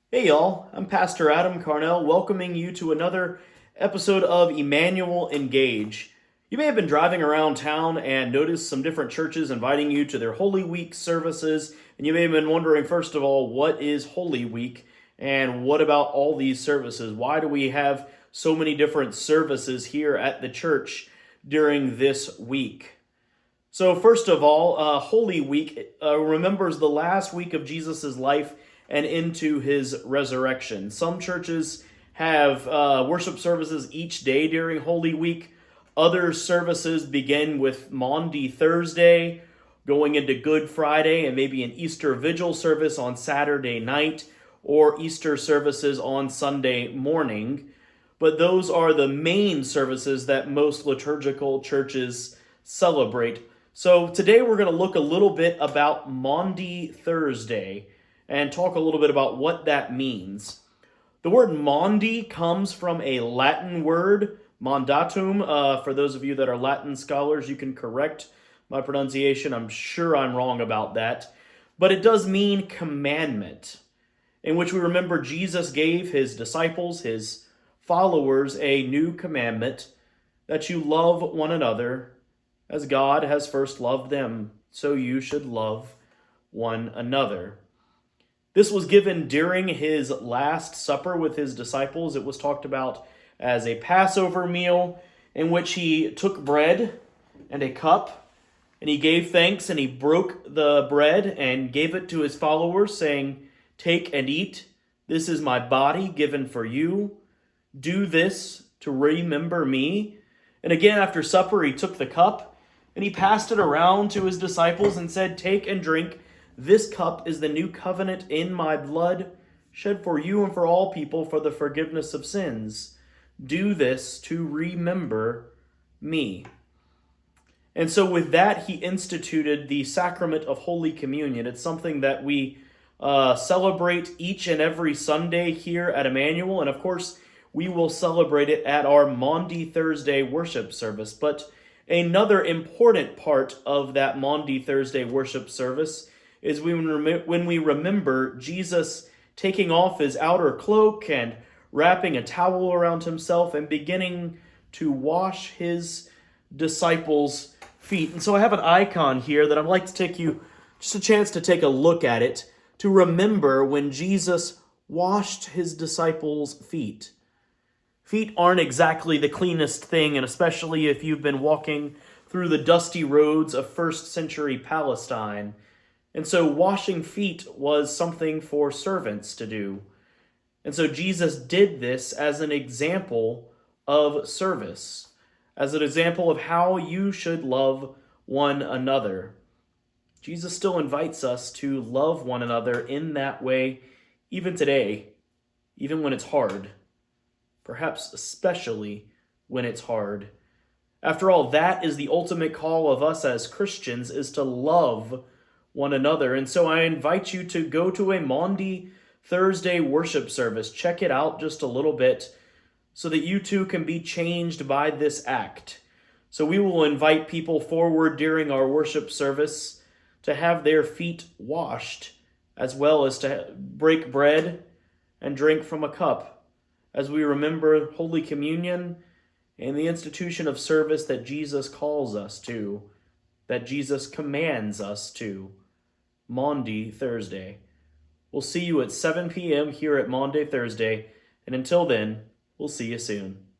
Hey y'all, I'm Pastor Adam Carnell, welcoming you to another episode of Emmanuel Engage. You may have been driving around town and noticed some different churches inviting you to their Holy Week services, and you may have been wondering, first of all, what is Holy Week and what about all these services? Why do we have so many different services here at the church during this week? So, first of all, Holy Week remembers the last week of Jesus' life and into his resurrection. Some churches have worship services each day during Holy Week. Other services begin with Maundy Thursday, going into Good Friday, and maybe an Easter Vigil service on Saturday night, or Easter services on Sunday morning. But those are the main services that most liturgical churches celebrate. So today we're going to look a little bit about Maundy Thursday and talk a little bit about what that means. The word Maundy comes from a Latin word, mandatum. For those of you that are Latin scholars, you can correct my pronunciation. I'm sure I'm wrong about that. But it does mean commandment, in which we remember Jesus gave his disciples, his followers, a new commandment, that you love one another as God has first loved them, so you should love one another. This was given during his Last Supper with his disciples. It was talked about as a Passover meal in which he took bread and a cup, and he gave thanks, and he broke the bread and gave it to his followers, saying, "Take and eat. This is my body given for you. Do this to remember me." And again, after supper, he took the cup, and he passed it around to his disciples and said, "Take and drink. This cup is the new covenant in my blood, shed for you and for all people for the forgiveness of sins. Do this to remember me." And so with that, he instituted the sacrament of Holy Communion. It's something that we celebrate each and every Sunday here at Emmanuel. And of course, we will celebrate it at our Maundy Thursday worship service. But another important part of that Maundy Thursday worship service is when we remember Jesus taking off his outer cloak and wrapping a towel around himself and beginning to wash his disciples' feet. And so I have an icon here that I'd like to take you just a chance to take a look at it to remember when Jesus washed his disciples' feet. Feet aren't exactly the cleanest thing, and especially if you've been walking through the dusty roads of first century Palestine. And so washing feet was something for servants to do. And so Jesus did this as an example of service, as an example of how you should love one another. Jesus still invites us to love one another in that way, even today, even when it's hard. Perhaps especially when it's hard. After all, that is the ultimate call of us as Christians, is to love one another. And so I invite you to go to a Maundy Thursday worship service. Check it out just a little bit so that you too can be changed by this act. So we will invite people forward during our worship service to have their feet washed, as well as to break bread and drink from a cup, as we remember Holy Communion and the institution of service that Jesus calls us to, that Jesus commands us to, Maundy Thursday. We'll see you at 7 p.m. here at Maundy Thursday, and until then, we'll see you soon.